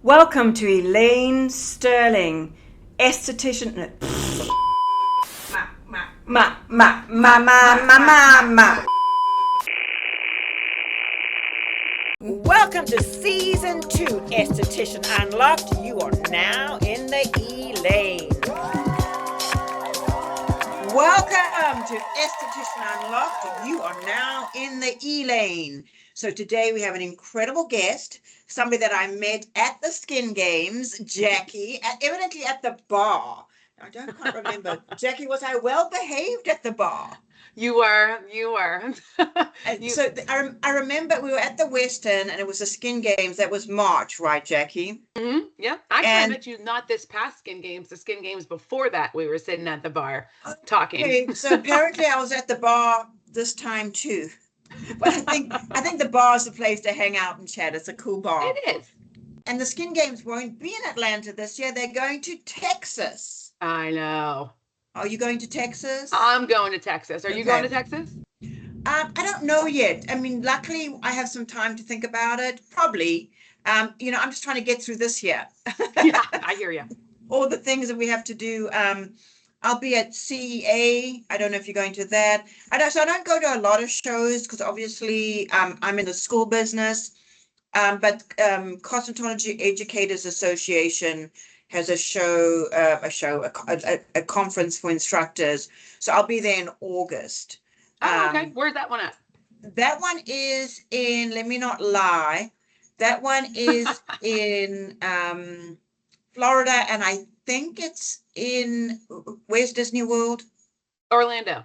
Welcome to Elaine Sterling, esthetician. Welcome to Season 2, Esthetician Unlocked. You are now in the Elaine. Welcome to Esthetician Unlocked. You are now in the Elaine. So today we have an incredible guest, somebody that I met at the Skin Games, Jacie, evidently at the bar. I don't quite remember. Jacie, was I well behaved at the bar? You were. I remember we were at the Western and it was the Skin Games. That was March, right, Jacie? Mm-hmm. Yeah. Actually, I met you not this past Skin Games, the Skin Games before that. We were sitting at the bar talking. Okay, so apparently I was at the bar this time too. But I think the bar is the place to hang out and chat. It's a cool bar. It is. And the Skin Games won't be in Atlanta this year. They're going to Texas. I know. Are you going to Texas? I'm going to Texas. Are you going to Texas? I don't know yet. I mean, luckily I have some time to think about it. Probably. I'm just trying to get through this year. Yeah, I hear you. All the things that we have to do. I'll be at CEA. I don't know if you're going to that. So I don't go to a lot of shows because obviously I'm in the school business. But Cosmetology Educators Association has a conference for instructors. So I'll be there in August. Oh, okay. Where's that one at? That one is in, let me not lie, that one is in Florida, and I think it's in, where's Disney World? Orlando.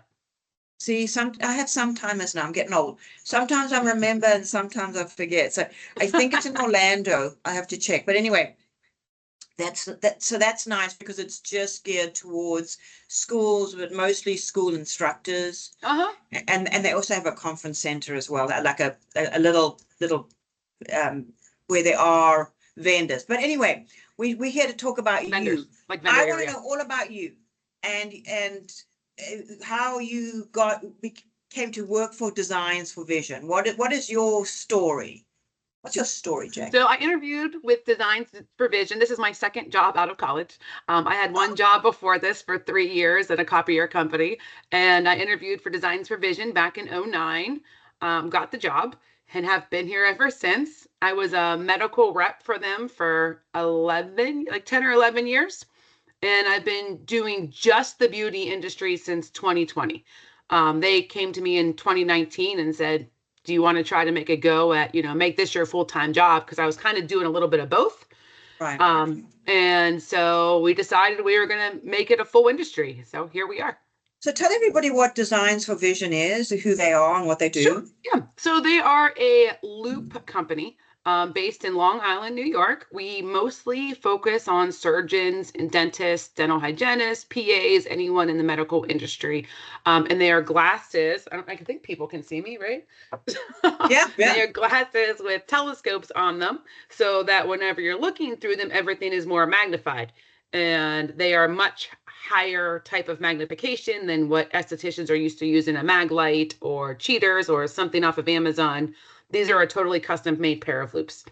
See, I have some timers now. I'm getting old. Sometimes I remember and sometimes I forget. So I think it's in Orlando. I have to check. But anyway, that's nice because it's just geared towards schools, but mostly school instructors. Uh-huh. And they also have a conference center as well, like a little where there are vendors. But anyway, we're here to talk about vendors, you. like vendor I want area. to know all about you and how you came to work for Designs for Vision. What is your story? What's your story, Jack? So I interviewed with Designs for Vision. This is my second job out of college. I had one job before this for 3 years at a copier company, and I interviewed for Designs for Vision back in 2009, got the job, and have been here ever since. I was a medical rep for them for 10 or 11 years, and I've been doing just the beauty industry since 2020. They came to me in 2019 and said, do you want to try to make a go at, make this your full-time job? Because I was kind of doing a little bit of both. Right. And so we decided we were going to make it a full industry. So here we are. So tell everybody what Designs for Vision is, who they are and what they do. Sure. Yeah. So they are a loop company based in Long Island, New York. We mostly focus on surgeons and dentists, dental hygienists, PAs, anyone in the medical industry. And they are glasses. I think people can see me, right? Yeah. They are glasses with telescopes on them so that whenever you're looking through them, everything is more magnified. And they are much higher type of magnification than what estheticians are used to using, a mag light or cheaters or something off of Amazon. These are a totally custom made pair of loops.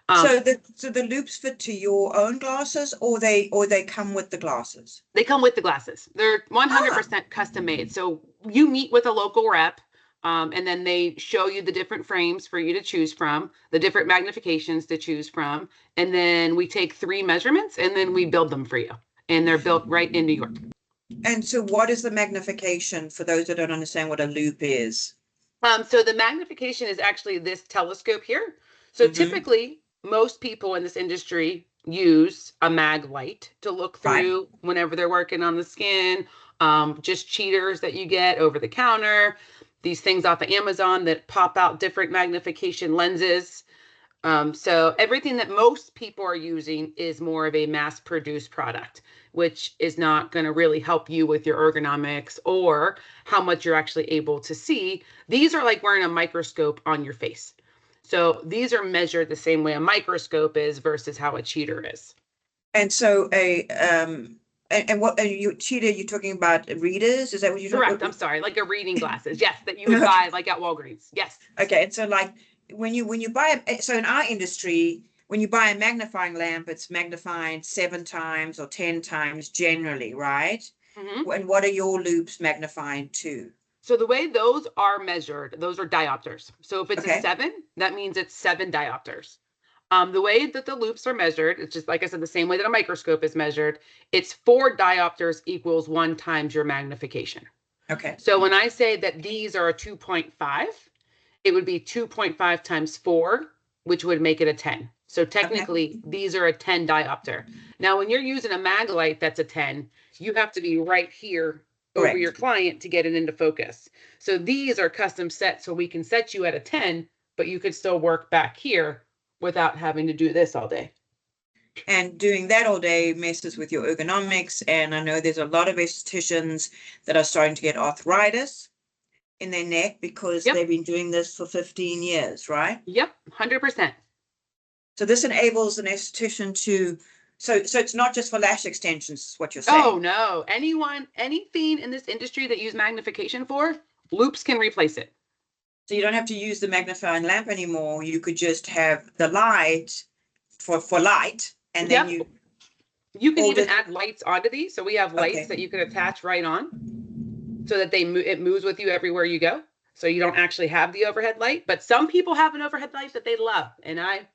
So the loops fit to your own glasses, or they come with the glasses? They come with the glasses. They're 100% custom made. So you meet with a local rep, and then they show you the different frames for you to choose from, the different magnifications to choose from, and then we take 3 measurements and then we build them for you. And they're built right in New York. And so what is the magnification for those that don't understand what a loop is? So the magnification is actually this telescope here. So typically most people in this industry use a mag light to look through whenever they're working on the skin, just cheaters that you get over the counter, these things off of Amazon that pop out different magnification lenses. So everything that most people are using is more of a mass produced product, which is not going to really help you with your ergonomics or how much you're actually able to see. These are like wearing a microscope on your face. So these are measured the same way a microscope is versus how a cheater is. And so what are you cheater? You're talking about readers? Is that what you're talking about? Correct. I'm sorry, like a reading glasses. Yes, that you would buy like at Walgreens. Yes. Okay, and so like when you buy so in our industry, when you buy a magnifying lamp, it's magnified 7 times or 10 times generally, right? Mhm. And what are your loops magnified to? So the way those are measured, those are diopters. So if it's a Okay. 7, that means it's 7 diopters. The way that the loops are measured, it's just like I said, the same way that a microscope is measured. It's 4 diopters equals 1 times your magnification. Okay. So when I say that these are a 2.5, it would be 2.5 times 4, which would make it a 10. So technically, these are a 10 diopter. Now, when you're using a mag light that's a 10, you have to be right here over Correct. your client to get it into focus. So these are custom set, so we can set you at a 10, but you could still work back here without having to do this all day. And doing that all day messes with your ergonomics. And I know there's a lot of estheticians that are starting to get arthritis in their neck because Yep. they've been doing this for 15 years, right? Yep, 100%. So this enables an esthetician to, so it's not just for lash extensions, is what you're saying. Oh no, anything in this industry that use magnification for, loops can replace it. So you don't have to use the magnifying lamp anymore. You could just have the light for light, and then Yep. You can all even the- add lights onto these. So we have lights Okay. that you can attach right on so that it moves with you everywhere you go. So you don't actually have the overhead light, but some people have an overhead light that they love, and I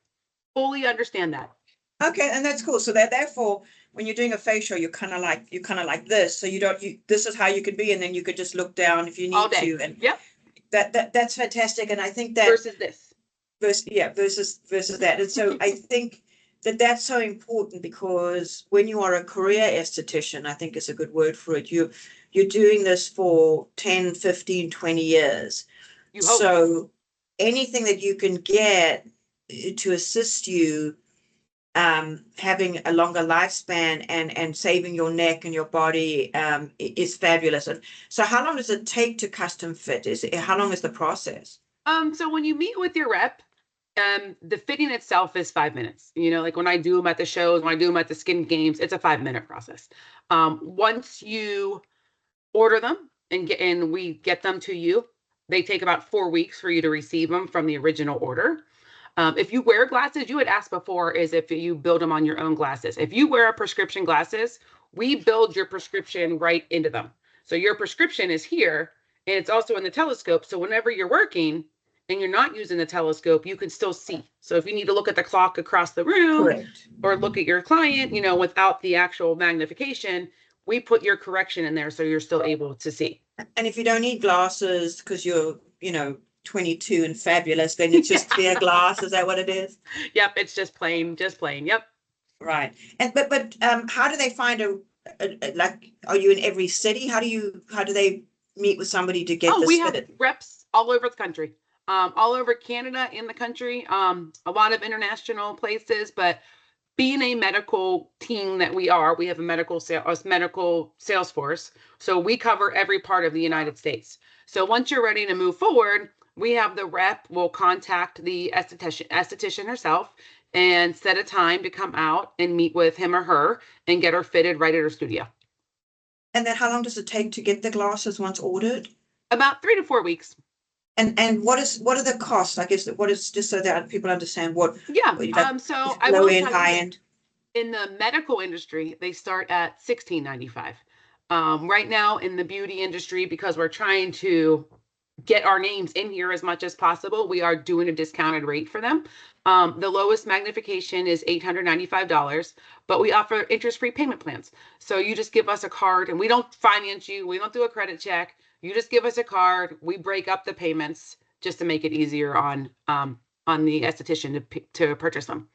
fully understand that. Okay, and that's cool. So that therefore, when you're doing a facial, you're kind of like this. So this is how you could be, and then you could just look down if you All need day. to. And Yep. that's fantastic. And I think that Versus this. versus that. And so I think that that's so important because when you are a career esthetician, I think is a good word for it. You're doing this for 10, 15, 20 years. You hope. So anything that you can get to assist you having a longer lifespan and saving your neck and your body is fabulous. And so how long does it take to custom fit? How long is the process? So when you meet with your rep, the fitting itself is 5 minutes. You know, like when I do them at the shows, when I do them at the skin games, it's a 5-minute process. Once you order them and we get them to you, they take about 4 weeks for you to receive them from the original order. If you wear glasses, you had asked before, is if you build them on your own glasses. If you wear a prescription glasses, we build your prescription right into them. So your prescription is here and it's also in the telescope. So whenever you're working and you're not using the telescope, you can still see. So if you need to look at the clock across the room Correct. or look at your client, without the actual magnification, we put your correction in there so you're still able to see. And if you don't need glasses because you're, 22 and fabulous, then it's just clear glass. Is that what it is? Yep, it's just plain. Yep. Right. And but how do they find like, are you in every city? How do they meet with somebody to get this we have fitted? reps all over the country, all over Canada, in the country, a lot of international places. But being a medical team that we have a medical sales force. So we cover every part of the United States. So once you're ready to move forward, we have the rep will contact the esthetician herself and set a time to come out and meet with him or her and get her fitted right at her studio. And then how long does it take to get the glasses once ordered? About 3 to 4 weeks. And what are the costs? I guess what is, just so that people understand what. Yeah. Like, So I low will end, tell high you, end. in the medical industry, they start at $16.95. Right now in the beauty industry, because we're trying to get our names in here as much as possible, we are doing a discounted rate for them. The lowest magnification is $895, but we offer interest-free payment plans. So you just give us a card, and we don't finance you. We don't do a credit check. You just give us a card. We break up the payments just to make it easier on the esthetician to purchase them.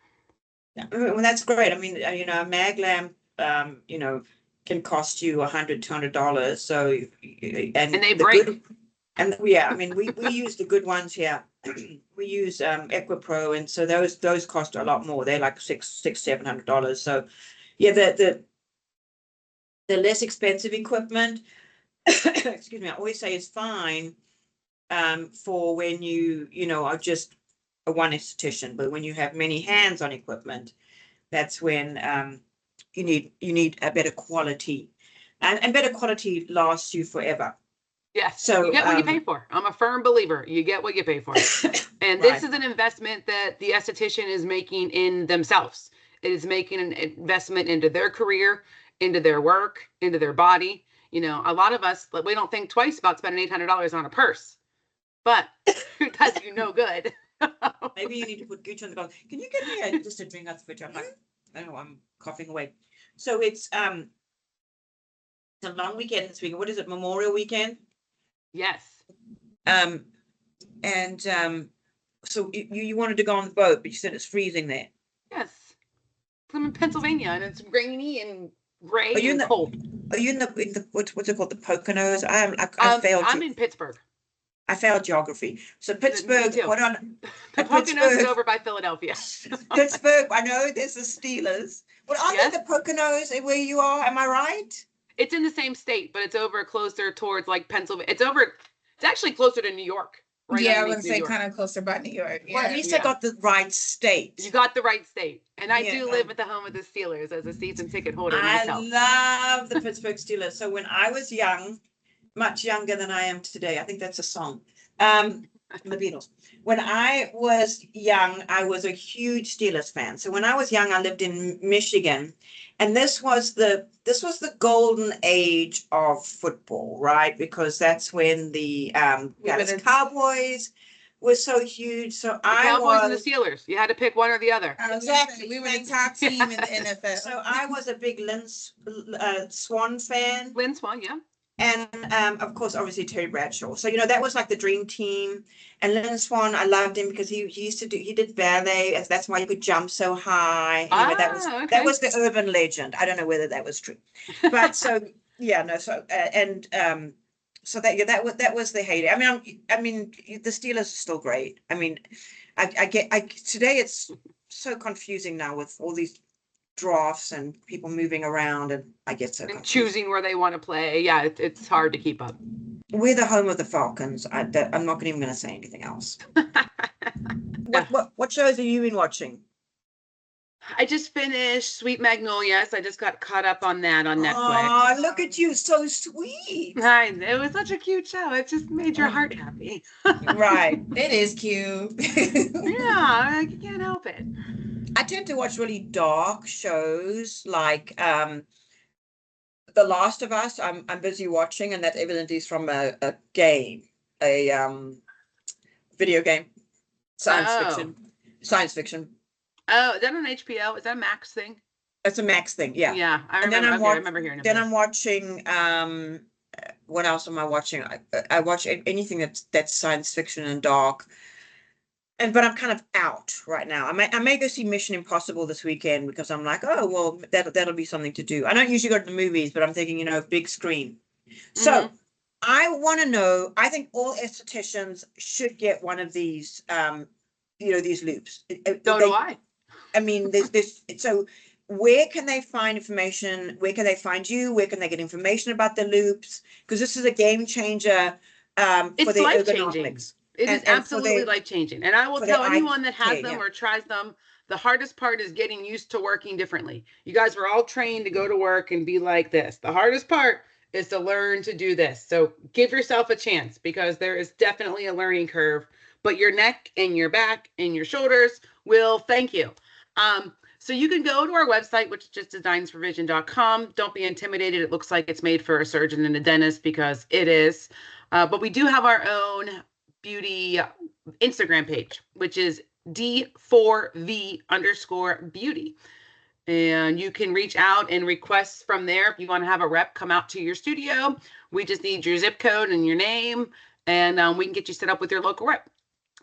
Yeah, well, that's great. I mean, a mag lamp, can cost you $100, $200. So, and they break. And yeah, I mean, we use the good ones here. We use Equipro, and so those cost a lot more. They're like $700. So yeah, the less expensive equipment, excuse me, I always say is fine for when you are just a one esthetician, but when you have many hands on equipment, that's when you need a better quality, and better quality lasts you forever. Yes. So you get what you pay for. I'm a firm believer. You get what you pay for. And Right. this is an investment that the esthetician is making in themselves. It is making an investment into their career, into their work, into their body. You know, a lot of us, we don't think twice about spending $800 on a purse, but it does you no good. Maybe you need to put Gucci on the go. Can you get me just a drink out the fridge? I'm like, I don't know, I'm coughing away. So it's a long weekend this weekend. What is it? Memorial weekend? Yes. Um, and so you wanted to go on the boat, but you said it's freezing there. Yes. I'm in Pennsylvania and it's rainy and gray Are you in and the? cold. Are you in the what's it called? The Poconos? I failed. I'm in Pittsburgh. I failed geography. So Pittsburgh. Me too. What on? The Poconos is over by Philadelphia. Pittsburgh. I know there's the Steelers. Well, aren't Yes. there the Poconos where you are? Am I right? It's in the same state, but it's over closer towards like Pennsylvania. It's actually closer to New York. Right, yeah, I would say kind of closer by New York. Well, at least I got the right state. You got the right state. And I do live at the home of the Steelers as a season ticket holder myself. I love the Pittsburgh Steelers. So when I was young, much younger than I am today, I think that's a song. The Beatles. When I was young, I was a huge Steelers fan. So when I was young, I lived in Michigan, and this was the golden age of football, right? Because that's when the Dallas Cowboys were so huge. So the Cowboys and the Steelers. You had to pick one or the other. Exactly. We were the top team in the NFL. So I was a big Lynn Swan fan. Lynn Swan, yeah. And of course, obviously Terry Bradshaw. So that was like the dream team. And Lynn Swan, I loved him because he did ballet. That's why he could jump so high. Anyway, that was the urban legend. I don't know whether that was true, but so yeah, no. So so that was the heyday. I mean, the Steelers are still great. I mean, today it's so confusing now with all these drafts and people moving around, and I get so confused. Choosing where they want to play. Yeah, it's hard to keep up. We're the home of the Falcons. I'm not even going to say anything else. What shows have you been watching? I just finished Sweet Magnolias. I just got caught up on that on Netflix. Oh, look at you, so sweet. It was such a cute show. It just made your heart happy. Right. It is cute. Yeah, I can't help it. I tend to watch really dark shows like The Last of Us. I'm busy watching, and that evidently is from a game, a video game, science fiction. Oh, is that on HBO? Is that a Max thing? It's a Max thing, yeah. Yeah, I remember. I remember hearing about it. Then I'm watching. What else am I watching? I watch anything that's science fiction and dark. But I'm kind of out right now. I may go see Mission Impossible this weekend because I'm like, oh well, that'll be something to do. I don't usually go to the movies, but I'm thinking, big screen. So I want to know. I think all estheticians should get one of these. These loops. So do I. I mean, there's this. So where can they find information? Where can they find you? Where can they get information about the loops? Because this is a game changer for it's the life-changing. ergonomics. It is absolutely life-changing. And I will tell anyone that has them or tries them, the hardest part is getting used to working differently. You guys were all trained to go to work and be like this. The hardest part is to learn to do this. So give yourself a chance because there is definitely a learning curve, but your neck and your back and your shoulders will thank you. So you can go to our website, which is just designsforvision.com. Don't be intimidated. It looks like it's made for a surgeon and a dentist because it is. But we do have our own beauty Instagram page, which is D4V_beauty. And you can reach out and request from there. If you want to have a rep come out to your studio, we just need your zip code and your name, and we can get you set up with your local rep.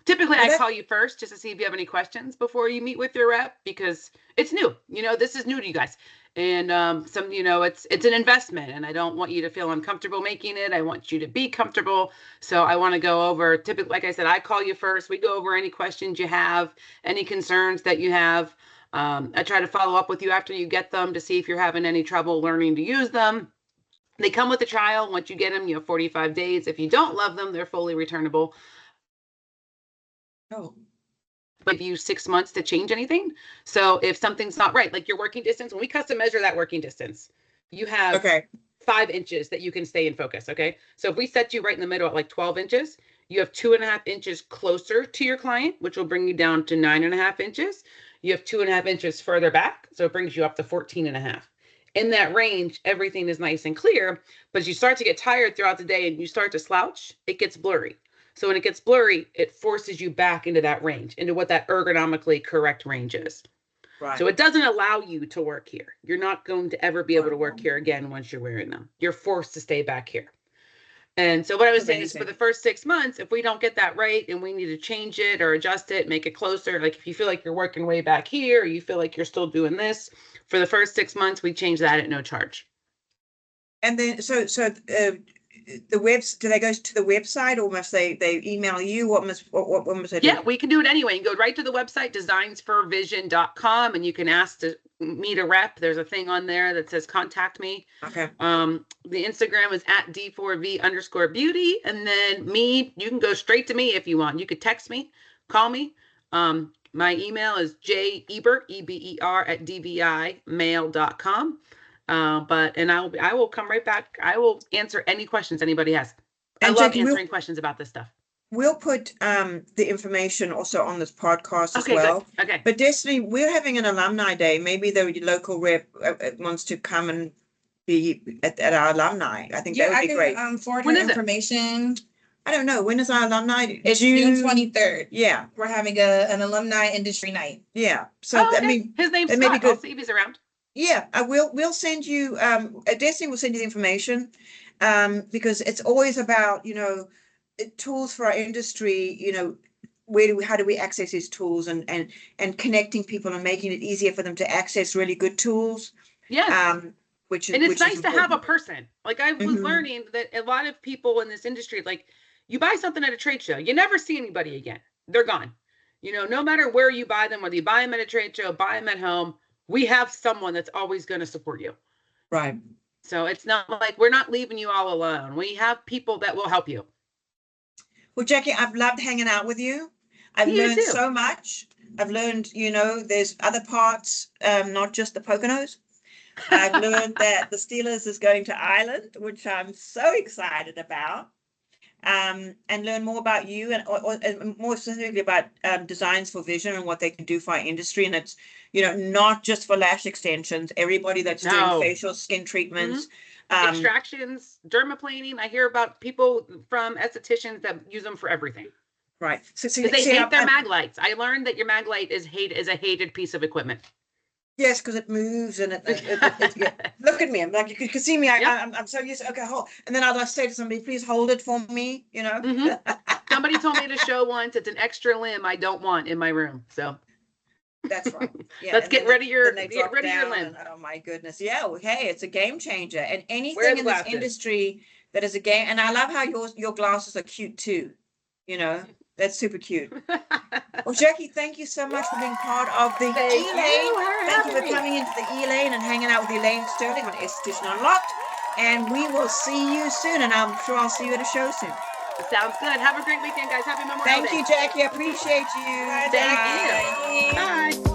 Typically, I call you first just to see if you have any questions before you meet with your rep because it's new. This is new to you guys. And it's an investment, and I don't want you to feel uncomfortable making it. I want you to be comfortable. So I want to go over, typically, like I said, I call you first. We go over any questions you have, any concerns that you have. I try to follow up with you after you get them to see if you're having any trouble learning to use them. They come with a trial. Once you get them, you have 45 days. If you don't love them, they're fully returnable. Oh. Give you 6 months to change anything. So if something's not right, like your working distance, when we custom measure that working distance, you have 5 inches that you can stay in focus. Okay. So if we set you right in the middle at like 12 inches, you have 2.5 inches closer to your client, which will bring you down to 9.5 inches. You have 2.5 inches further back. So it brings you up to 14.5. In that range, everything is nice and clear, but as you start to get tired throughout the day and you start to slouch, it gets blurry. So when it gets blurry, it forces you back into that range, into what that ergonomically correct range is. Right. So it doesn't allow you to work here. You're not going to ever be able to work here again once you're wearing them. You're forced to stay back here. And so what I was saying is for the first 6 months, if we don't get that right and we need to change it or adjust it, make it closer, like if you feel like you're working way back here, or you feel like you're still doing this, for the first 6 months, we change that at no charge. And then, the webs, do they go to the website or must they email you? What must they do? Yeah, we can do it anyway. You go right to the website, designsforvision.com, and you can ask to meet a rep. There's a thing on there that says contact me. Okay. The Instagram is at D4V_beauty. And then me, you can go straight to me if you want. You could text me, call me. My email is Eber, EBER at dvimail.com. I will come right back. I will answer any questions anybody has. I love Jacie, answering questions about this stuff. We'll put the information also on this podcast as Okay, well. good. Okay. But Destiny, we're having an alumni day. Maybe the local rep wants to come and be at our alumni. I think that would be great. Forward When her is it? information. I don't know. When is our alumni? It's June 23rd. Yeah. We're having an alumni industry night. Yeah. So okay. I mean, his name's that may be Scott. I'll good. see if he's around. Yeah, we'll send you Destiny will send you the information because it's always about, tools for our industry, how do we access these tools and connecting people and making it easier for them to access really good tools. Yes. Which And it's nice to have a important. person. Like I was learning that a lot of people in this industry, like you buy something at a trade show, you never see anybody again. They're gone. No matter where you buy them, whether you buy them at a trade show, buy them at home, we have someone that's always going to support you. Right. So it's not like we're not leaving you all alone. We have people that will help you. Well, Jacie, I've loved hanging out with you. I've learned so much. I've learned, there's other parts, not just the Poconos. I've learned that the Steelers is going to Ireland, which I'm so excited about. And learn more about you and more specifically about Designs for Vision and what they can do for our industry. And it's, not just for lash extensions, everybody that's doing facial skin treatments. Extractions, dermaplaning. I hear about people from estheticians that use them for everything. Right. So they hate their mag lights. I learned that your mag light is a hated piece of equipment. Yes, because it moves and yeah. Look at me. I'm like, you can see me. I'm so used to, okay, hold. And then I'll say to somebody, please hold it for me, Somebody told me to show once, it's an extra limb I don't want in my room. So that's right. Yeah. Let's get rid of your limb. Oh my goodness. Yeah. Well, hey, it's a game changer. And anything in this industry that is a game. And I love how your glasses are cute too. That's super cute. Well, Jacie, thank you so much for being part of the Elaine. Thank you for coming into the Elaine and hanging out with Elaine Sterling on Esthetician Unlocked. And we will see you soon. And I'm sure I'll see you at a show soon. Sounds good. Have a great weekend, guys. Happy Memorial Day. Thank you, Jacie. I appreciate you. Thank you. Bye.